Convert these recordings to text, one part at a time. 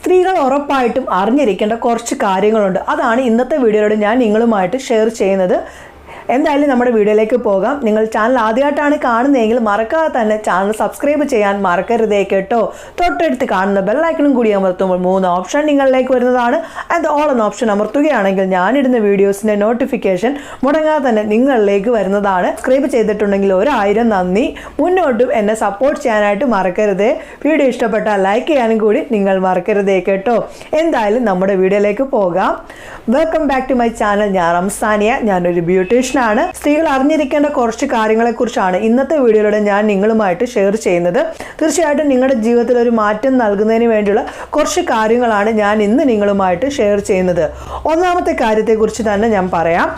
സ്ത്രീകൾ ഉറപ്പായിട്ടും അറിഞ്ഞിരിക്കേണ്ട കുറച്ച് കാര്യങ്ങളുണ്ട്. അതാണ് ഇന്നത്തെ വീഡിയോയിലൂടെ ഞാൻ നിങ്ങളുമായിട്ട് ഷെയർ ചെയ്യുന്നത്. എന്തായാലും നമ്മുടെ വീഡിയോയിലേക്ക് പോകാം. നിങ്ങൾ ചാനൽ ആദ്യമായിട്ടാണ് കാണുന്നതെങ്കിൽ മറക്കാതെ തന്നെ ചാനൽ സബ്സ്ക്രൈബ് ചെയ്യാൻ മറക്കരുതേ കേട്ടോ. തൊട്ടടുത്ത് കാണുന്ന ബെല്ലൈക്കണും കൂടി അമർത്തുമ്പോൾ 3 ഓപ്ഷൻ നിങ്ങളിലേക്ക് വരുന്നതാണ്. അത് ഓൾ എന്ന ഓപ്ഷൻ അമർത്തുകയാണെങ്കിൽ ഞാനിടുന്ന വീഡിയോസിൻ്റെ നോട്ടിഫിക്കേഷൻ മുടങ്ങാതെ തന്നെ നിങ്ങളിലേക്ക് വരുന്നതാണ്. സബ്സ്ക്രൈബ് ചെയ്തിട്ടുണ്ടെങ്കിൽ 1000 നന്ദി. മുന്നോട്ടും എന്നെ സപ്പോർട്ട് ചെയ്യാനായിട്ട് മറക്കരുതേ. വീഡിയോ ഇഷ്ടപ്പെട്ടാൽ ലൈക്ക് ചെയ്യാനും കൂടി നിങ്ങൾ മറക്കരുതേ കേട്ടോ. എന്തായാലും നമ്മുടെ വീഡിയോയിലേക്ക് പോകാം. Welcome back to my channel. ഞാൻ റംസാനിയ. ഞാനൊരു ബ്യൂട്ടീഷ്യൻ ആണ്. സ്ത്രീകൾ അറിഞ്ഞിരിക്കേണ്ട കുറച്ച് കാര്യങ്ങളെക്കുറിച്ചാണ് ഇന്നത്തെ വീഡിയോയിലൂടെ ഞാൻ നിങ്ങളുമായിട്ട് ഷെയർ ചെയ്യുന്നത്. തീർച്ചയായിട്ടും നിങ്ങളുടെ ജീവിതത്തിൽ ഒരു മാറ്റം നൽകുന്നതിന് വേണ്ടിയുള്ള കുറച്ച് കാര്യങ്ങളാണ് ഞാൻ ഇന്ന് നിങ്ങളുമായിട്ട് ഷെയർ ചെയ്യുന്നത്. ഒന്നാമത്തെ കാര്യത്തെക്കുറിച്ച് തന്നെ ഞാൻ പറയാം.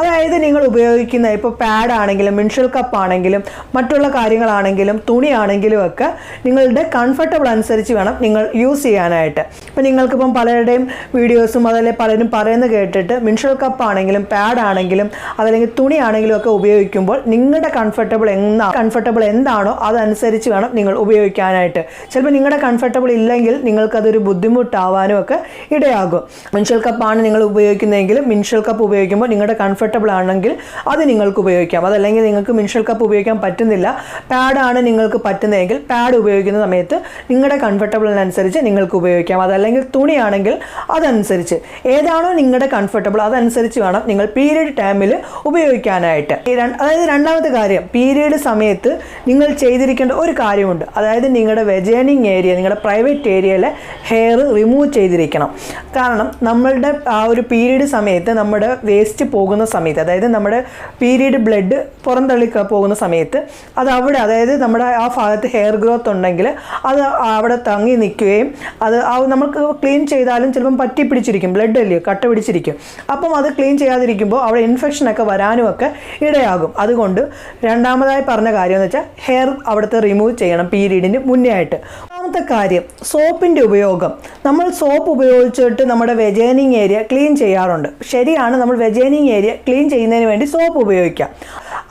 അതായത് നിങ്ങൾ ഉപയോഗിക്കുന്ന ഇപ്പോൾ പാഡ് ആണെങ്കിലും മെൻസ്ട്രുവൽ കപ്പ് ആണെങ്കിലും മറ്റുള്ള കാര്യങ്ങളാണെങ്കിലും തുണിയാണെങ്കിലും ഒക്കെ നിങ്ങളുടെ കംഫർട്ടബിൾ അനുസരിച്ച് വേണം നിങ്ങൾ യൂസ് ചെയ്യാനായിട്ട്. ഇപ്പം നിങ്ങൾക്കിപ്പം പലരുടെയും വീഡിയോസും അതല്ലേ പലരും പറയുന്നത് കേട്ടിട്ട് മെൻസ്ട്രുവൽ കപ്പ് ആണെങ്കിലും പാഡ് ആണെങ്കിലും അതല്ലെങ്കിൽ തുണിയാണെങ്കിലും ഒക്കെ ഉപയോഗിക്കുമ്പോൾ നിങ്ങളുടെ കംഫർട്ടബിൾ എന്താണോ അതനുസരിച്ച് വേണം നിങ്ങൾ ഉപയോഗിക്കാനായിട്ട്. ചിലപ്പോൾ നിങ്ങളുടെ കംഫർട്ടബിൾ ഇല്ലെങ്കിൽ നിങ്ങൾക്കതൊരു ബുദ്ധിമുട്ടാവാനും ഒക്കെ ഇടയാകും. മെൻസ്ട്രുവൽ കപ്പാണ് നിങ്ങൾ ഉപയോഗിക്കുന്നതെങ്കിൽ മെൻസ്ട്രുവൽ കപ്പ് ഉപയോഗിക്കുമ്പോൾ നിങ്ങളുടെ കംഫർട്ടബിൾ ആണെങ്കിൽ അത് നിങ്ങൾക്ക് ഉപയോഗിക്കാം. അതല്ലെങ്കിൽ നിങ്ങൾക്ക് മെൻസ്ട്രുവൽ കപ്പ് ഉപയോഗിക്കാൻ പറ്റുന്നില്ല, പാഡാണ് നിങ്ങൾക്ക് പറ്റുന്നതെങ്കിൽ പാഡ് ഉപയോഗിക്കുന്ന സമയത്ത് നിങ്ങളുടെ കംഫർട്ടബിളിനനുസരിച്ച് നിങ്ങൾക്ക് ഉപയോഗിക്കാം. അതല്ലെങ്കിൽ തുണിയാണെങ്കിൽ അതനുസരിച്ച് ഏതാണോ നിങ്ങളുടെ കംഫർട്ടബിൾ അതനുസരിച്ച് വേണം നിങ്ങൾ പീരിയഡ് ടൈമിൽ ഉപയോഗിക്കാനായിട്ട്. അതായത് രണ്ടാമത്തെ കാര്യം, പീരിയഡ് സമയത്ത് നിങ്ങൾ ചെയ്തിരിക്കേണ്ട ഒരു കാര്യമുണ്ട്. അതായത് നിങ്ങളുടെ വെജൈനിങ് ഏരിയ, നിങ്ങളുടെ പ്രൈവറ്റ് ഏരിയയിലെ ഹെയർ റിമൂവ് ചെയ്തിരിക്കണം. കാരണം നമ്മളുടെ ആ ഒരു പീരിയഡ് സമയത്ത് നമ്മുടെ വേസ്റ്റ് പോകുന്ന സമയത്ത്, അതായത് നമ്മുടെ പീരിയഡ് ബ്ലഡ് പുറന്തള്ളി പോകുന്ന സമയത്ത് അത് അവിടെ, അതായത് നമ്മുടെ ആ ഭാഗത്ത് ഹെയർ ഗ്രോത്ത് ഉണ്ടെങ്കിൽ അത് അവിടെ തങ്ങി നിൽക്കുകയും അത് നമുക്ക് ക്ലീൻ ചെയ്താലും ചിലപ്പം പറ്റി പിടിച്ചിരിക്കും, ബ്ലഡ് അല്ലയോ കട്ട പിടിച്ചിരിക്കും. അപ്പം അത് ക്ലീൻ ചെയ്യാതിരിക്കുമ്പോൾ അവിടെ ഇൻഫെക്ഷനൊക്കെ വരാനും ഒക്കെ ഇടയാകും. അതുകൊണ്ട് രണ്ടാമതായി പറഞ്ഞ കാര്യം എന്ന് വെച്ചാൽ ഹെയർ അവിടുത്തെ റിമൂവ് ചെയ്യണം പീരീഡിന് മുന്നേ ആയിട്ട്. മൂന്നാമത്തെ കാര്യം, സോപ്പിൻ്റെ ഉപയോഗം. നമ്മൾ സോപ്പ് ഉപയോഗിച്ചിട്ട് നമ്മുടെ വെജൈനിങ് ഏരിയ ക്ലീൻ ചെയ്യാറുണ്ട്. ശരിയാണ്, നമ്മൾ വെജൈനിങ് ഏരിയ ക്ലീൻ ചെയ്യുന്നതിന് വേണ്ടി സോപ്പ് ഉപയോഗിക്കാം.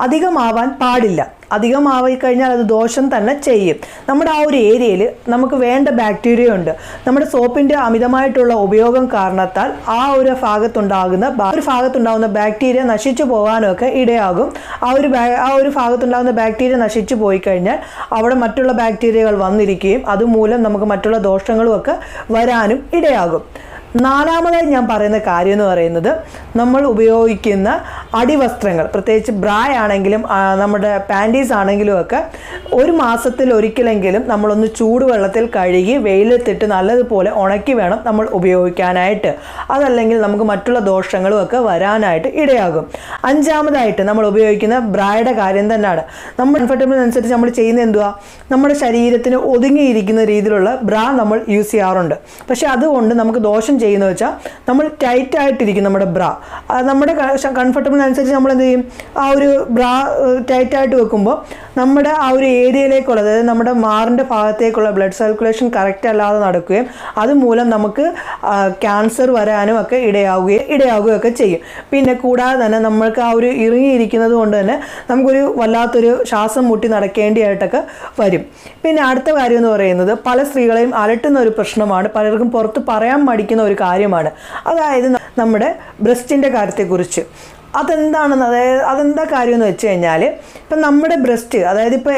അധികമാവാൻ പാടില്ല. അധികമായി കഴിഞ്ഞാൽ അത് ദോഷം തന്നെ ചെയ്യും. നമ്മുടെ ആ ഒരു ഏരിയയിൽ നമുക്ക് വേണ്ട ബാക്ടീരിയ ഉണ്ട്. നമ്മുടെ സോപ്പിൻ്റെ അമിതമായിട്ടുള്ള ഉപയോഗം കാരണത്താൽ ആ ഒരു ഭാഗത്തുണ്ടാകുന്ന ബാക്ടീരിയ നശിച്ചു പോകാനൊക്കെ ഇടയാകും. ആ ഒരു ഭാഗത്തുണ്ടാകുന്ന ബാക്ടീരിയ നശിച്ചു പോയി കഴിഞ്ഞാൽ അവിടെ മറ്റുള്ള ബാക്ടീരിയകൾ വന്നിരിക്കുകയും അതുമൂലം നമുക്ക് മറ്റുള്ള ദോഷങ്ങളും ഒക്കെ വരാനും ഇടയാകും. നാലാമതായി ഞാൻ പറയുന്ന കാര്യം എന്ന് പറയുന്നത്, നമ്മൾ ഉപയോഗിക്കുന്ന അടിവസ്ത്രങ്ങൾ, പ്രത്യേകിച്ച് ബ്രാ ആണെങ്കിലും നമ്മുടെ പാൻറ്റീസ് ആണെങ്കിലും ഒക്കെ 1 മാസത്തിൽ ഒരിക്കലെങ്കിലും നമ്മളൊന്ന് ചൂടുവെള്ളത്തിൽ കഴുകി വെയിലത്തിട്ട് നല്ലതുപോലെ ഉണക്കി വേണം നമ്മൾ ഉപയോഗിക്കാനായിട്ട്. അതല്ലെങ്കിൽ നമുക്ക് മറ്റുള്ള ദോഷങ്ങളും ഒക്കെ വരാനായിട്ട് ഇടയാകും. അഞ്ചാമതായിട്ട് നമ്മൾ ഉപയോഗിക്കുന്ന ബ്രായുടെ കാര്യം തന്നെയാണ്. നമ്മൾ കംഫർട്ടബിൾ അനുസരിച്ച് നമ്മൾ ചെയ്യുന്നത് എന്തുവാ, നമ്മുടെ ശരീരത്തിന് ഒതുങ്ങിയിരിക്കുന്ന രീതിയിലുള്ള ബ്രാ നമ്മൾ യൂസ് ചെയ്യാറുണ്ട്. പക്ഷെ അതുകൊണ്ട് നമുക്ക് ദോഷം ചെയ്യുന്ന വെച്ചാൽ നമ്മൾ ടൈറ്റായിട്ടിരിക്കും നമ്മുടെ ബ്രാ. നമ്മുടെ കംഫർട്ടബിളിനനുസരിച്ച് നമ്മൾ എന്ത് ചെയ്യും, ആ ഒരു ബ്രാ ടൈറ്റായിട്ട് വെക്കുമ്പോൾ നമ്മുടെ ആ ഒരു ഏരിയയിലേക്കുള്ള, അതായത് നമ്മുടെ മാറിൻ്റെ ഭാഗത്തേക്കുള്ള ബ്ലഡ് സർക്കുലേഷൻ കറക്റ്റ് അല്ലാതെ നടക്കുകയും അതുമൂലം നമുക്ക് ക്യാൻസർ വരാനും ഒക്കെ ഇടയാവുകയൊക്കെ ചെയ്യും. പിന്നെ കൂടാതെ തന്നെ നമ്മൾക്ക് ആ ഒരു ഇറുങ്ങിയിരിക്കുന്നത് കൊണ്ട് തന്നെ നമുക്കൊരു വല്ലാത്തൊരു ശ്വാസം മുട്ടി നടക്കേണ്ടിയായിട്ടൊക്കെ വരും. പിന്നെ അടുത്ത കാര്യം എന്ന് പറയുന്നത്, പല സ്ത്രീകളെയും അലട്ടുന്ന ഒരു പ്രശ്നമാണ്, പലർക്കും പുറത്ത് പറയാൻ മടിക്കുന്ന ഒരു കാര്യമാണ്. അതായത് നമ്മുടെ ബ്രസ്റ്റിൻ്റെ കാര്യത്തെക്കുറിച്ച്. അതെന്താ കാര്യം എന്ന് വെച്ച് കഴിഞ്ഞാൽ, ഇപ്പം നമ്മുടെ ബ്രസ്റ്റ്, അതായത് ഇപ്പോൾ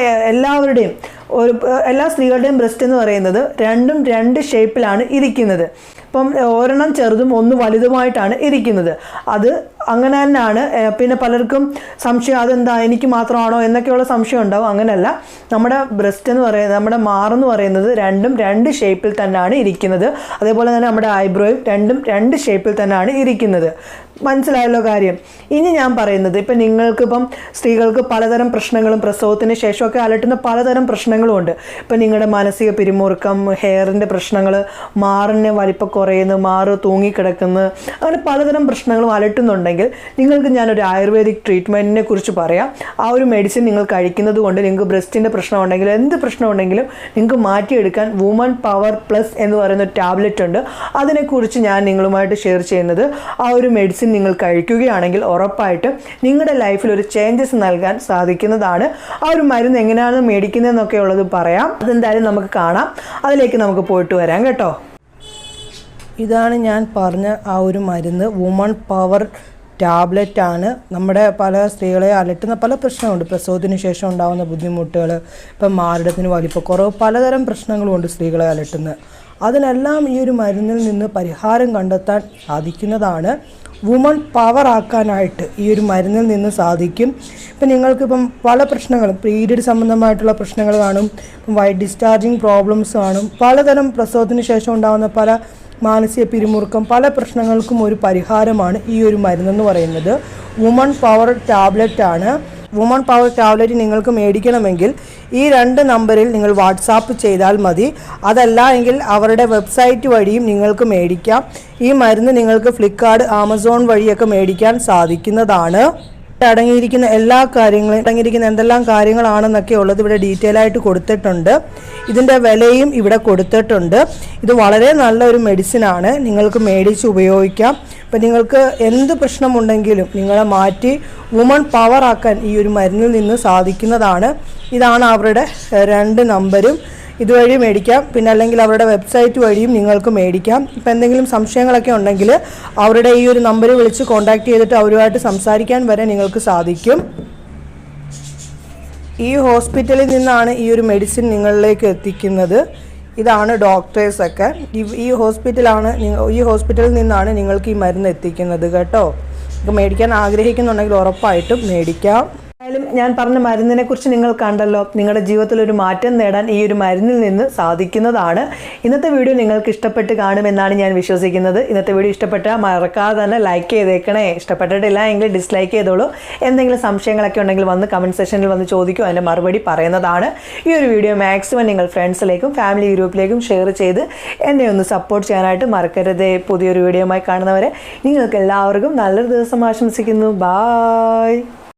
എല്ലാ സ്ത്രീകളുടെയും ബ്രസ്റ്റ് എന്ന് പറയുന്നത് രണ്ടും 2 ഷേപ്പിലാണ് ഇരിക്കുന്നത്. ഇപ്പം ഒരെണ്ണം ചെറുതും ഒന്ന് വലുതുമായിട്ടാണ് ഇരിക്കുന്നത്. അത് അങ്ങനെ തന്നെയാണ്. പിന്നെ പലർക്കും സംശയം, അതെന്താ എനിക്ക് മാത്രമാണോ എന്നൊക്കെയുള്ള സംശയം ഉണ്ടാവും. അങ്ങനെയല്ല, നമ്മുടെ ബ്രസ്റ്റ് എന്ന് പറയുന്നത്, നമ്മുടെ മാറെന്ന് പറയുന്നത് രണ്ടും 2 ഷേപ്പിൽ തന്നെയാണ് ഇരിക്കുന്നത്. അതേപോലെ തന്നെ നമ്മുടെ ഐബ്രോയും രണ്ടും 2 ഷേപ്പിൽ തന്നെയാണ് ഇരിക്കുന്നത്. മനസ്സിലായല്ലോ കാര്യം. ഇനി ഞാൻ പറയുന്നത്, ഇപ്പം നിങ്ങൾക്കിപ്പം സ്ത്രീകൾക്ക് പലതരം പ്രശ്നങ്ങളും പ്രസവത്തിന് ശേഷമൊക്കെ അലട്ടുന്ന പലതരം പ്രശ്നങ്ങളും ഉണ്ട്. ഇപ്പം നിങ്ങളുടെ മാനസിക പിരിമുറുക്കം, ഹെയറിൻ്റെ പ്രശ്നങ്ങൾ, മാറിന് വലിപ്പം കുറയുന്നു, മാറ് തൂങ്ങിക്കിടക്കുന്നു, അങ്ങനെ പലതരം പ്രശ്നങ്ങളും അലട്ടുന്നുണ്ടെങ്കിൽ നിങ്ങൾക്ക് ഞാനൊരു ആയുർവേദിക് ട്രീറ്റ്മെൻറ്റിനെ കുറിച്ച് പറയാം. ആ ഒരു മെഡിസിൻ നിങ്ങൾ കഴിക്കുന്നത് കൊണ്ട് നിങ്ങൾക്ക് ബ്രസ്റ്റിൻ്റെ പ്രശ്നം ഉണ്ടെങ്കിലും എന്ത് പ്രശ്നം ഉണ്ടെങ്കിലും നിങ്ങൾക്ക് മാറ്റിയെടുക്കാൻ വുമൺ പവർ പ്ലസ് എന്ന് പറയുന്ന ഒരു ടാബ്ലറ്റ് ഉണ്ട്. അതിനെക്കുറിച്ച് ഞാൻ നിങ്ങളുമായിട്ട് ഷെയർ ചെയ്യുന്നത്, ആ ഒരു മെഡിസിൻ നിങ്ങൾ കഴിക്കുകയാണെങ്കിൽ ഉറപ്പായിട്ടും നിങ്ങളുടെ ലൈഫിൽ ഒരു ചേഞ്ചസ് നൽകാൻ സാധിക്കുന്നതാണ്. ആ ഒരു മരുന്ന് എങ്ങനെയാണ് മേടിക്കുന്നതെന്നൊക്കെ ഉള്ളത് പറയാം. അതെന്തായാലും നമുക്ക് കാണാം. അതിലേക്ക് നമുക്ക് പോയിട്ട് വരാം കേട്ടോ. ഇതാണ് ഞാൻ പറഞ്ഞ ആ ഒരു മരുന്ന് വുമൺ പവർ ടാബ്ലറ്റ് ആണ്. നമ്മുടെ പല സ്ത്രീകളെ അലട്ടുന്ന പല പ്രശ്നമുണ്ട്. പ്രസവത്തിന് ശേഷം ഉണ്ടാകുന്ന ബുദ്ധിമുട്ടുകൾ, ഇപ്പം മാറിടത്തിന് വലിപ്പക്കുറവ്, പലതരം പ്രശ്നങ്ങളുമുണ്ട് സ്ത്രീകളെ അലട്ടുന്നത്. അതിനെല്ലാം ഈ ഒരു മരുന്നിൽ നിന്ന് പരിഹാരം കണ്ടെത്താൻ സാധിക്കുന്നതാണ്. വുമൺ പവർ ആക്കാനായിട്ട് ഈ ഒരു മരുന്നിൽ നിന്ന് സാധിക്കും. ഇപ്പം നിങ്ങൾക്കിപ്പം പല പ്രശ്നങ്ങളും, പീരിയഡ് സംബന്ധമായിട്ടുള്ള പ്രശ്നങ്ങൾ കാണും, വൈറ്റ് ഡിസ്ചാർജിങ് പ്രോബ്ലംസ് കാണും, പലതരം പ്രസവത്തിന് ശേഷം ഉണ്ടാകുന്ന പല മാനസിക പിരിമുറുക്കം, പല പ്രശ്നങ്ങൾക്കും ഒരു പരിഹാരമാണ് ഈ ഒരു മരുന്നെന്ന് പറയുന്നത്. വുമൺ പവർ ടാബ്ലറ്റ് ആണ്. വുമൺ പവർ ടാബ്ലറ്റ് നിങ്ങൾക്ക് മേടിക്കണമെങ്കിൽ ഈ 2 നമ്പറിൽ നിങ്ങൾ വാട്സാപ്പ് ചെയ്താൽ മതി. അതല്ല എങ്കിൽ അവരുടെ വെബ്സൈറ്റ് വഴിയും നിങ്ങൾക്ക് മേടിക്കാം. ഈ മരുന്ന് നിങ്ങൾക്ക് ഫ്ലിപ്കാർട്ട്, ആമസോൺ വഴിയൊക്കെ മേടിക്കാൻ സാധിക്കുന്നതാണ്. അടങ്ങിയിരിക്കുന്ന എന്തെല്ലാം കാര്യങ്ങളാണെന്നൊക്കെ ഉള്ളത് ഇവിടെ ഡീറ്റെയിൽ ആയിട്ട് കൊടുത്തിട്ടുണ്ട്. ഇതിൻ്റെ വിലയും ഇവിടെ കൊടുത്തിട്ടുണ്ട്. ഇത് വളരെ നല്ലൊരു മെഡിസിനാണ്, നിങ്ങൾക്ക് മേടിച്ച് ഉപയോഗിക്കാം. ഇപ്പം നിങ്ങൾക്ക് എന്ത് പ്രശ്നമുണ്ടെങ്കിലും നിങ്ങളെ മാറ്റി വുമൺ പവർ ആക്കാൻ ഈ ഒരു മരുന്നിൽ നിന്ന് സാധിക്കുന്നതാണ്. ഇതാണ് അവരുടെ 2 നമ്പരും. ഇതുവഴി മേടിക്കാം, പിന്നെ അല്ലെങ്കിൽ അവരുടെ വെബ്സൈറ്റ് വഴിയും നിങ്ങൾക്ക് മേടിക്കാം. ഇപ്പം എന്തെങ്കിലും സംശയങ്ങളൊക്കെ ഉണ്ടെങ്കിൽ അവരുടെ ഈ ഒരു നമ്പറിൽ വിളിച്ച് കോൺടാക്ട് ചെയ്തിട്ട് അവരുമായിട്ട് സംസാരിക്കാൻ വരെ നിങ്ങൾക്ക് സാധിക്കും. ഈ ഹോസ്പിറ്റലിൽ നിന്നാണ് ഈ ഒരു മെഡിസിൻ നിങ്ങളിലേക്ക് എത്തിക്കുന്നത്. ഇതാണ് ഡോക്ടേഴ്സൊക്കെ. ഈ ഹോസ്പിറ്റലിൽ നിന്നാണ് നിങ്ങൾക്ക് ഈ മരുന്ന് എത്തിക്കുന്നത് കേട്ടോ. മേടിക്കാൻ ആഗ്രഹിക്കുന്നുണ്ടെങ്കിൽ ഉറപ്പായിട്ടും മേടിക്കാം. എന്തായാലും ഞാൻ പറഞ്ഞ മരുന്നിനെ കുറിച്ച് നിങ്ങൾ കണ്ടല്ലോ. നിങ്ങളുടെ ജീവിതത്തിൽ ഒരു മാറ്റം നേടാൻ ഈ ഒരു മരുന്നിൽ നിന്ന് സാധിക്കുന്നതാണ്. ഇന്നത്തെ വീഡിയോ നിങ്ങൾക്ക് ഇഷ്ടപ്പെട്ട് കാണുമെന്നാണ് ഞാൻ വിശ്വസിക്കുന്നത്. ഇന്നത്തെ വീഡിയോ ഇഷ്ടപ്പെട്ടാൽ മറക്കാതെ തന്നെ ലൈക്ക് ചെയ്തേക്കണേ. ഇഷ്ടപ്പെട്ടിട്ടില്ല എങ്കിൽ ഡിസ്ലൈക്ക് ചെയ്തോളൂ. എന്തെങ്കിലും സംശയങ്ങളൊക്കെ ഉണ്ടെങ്കിൽ വന്ന് കമൻറ്റ് സെക്ഷനിൽ വന്ന് ചോദിക്കും, അതിൻ്റെ മറുപടി പറയുന്നതാണ്. ഈ ഒരു വീഡിയോ മാക്സിമം നിങ്ങൾ ഫ്രണ്ട്സിലേക്കും ഫാമിലി ഗ്രൂപ്പിലേക്കും ഷെയർ ചെയ്ത് എന്നെ ഒന്ന് സപ്പോർട്ട് ചെയ്യാനായിട്ട് മറക്കരുത്. പുതിയൊരു വീഡിയോയുമായി കാണുന്നവരെ നിങ്ങൾക്ക് എല്ലാവർക്കും നല്ലൊരു ദിവസം ആശംസിക്കുന്നു. ബായ്.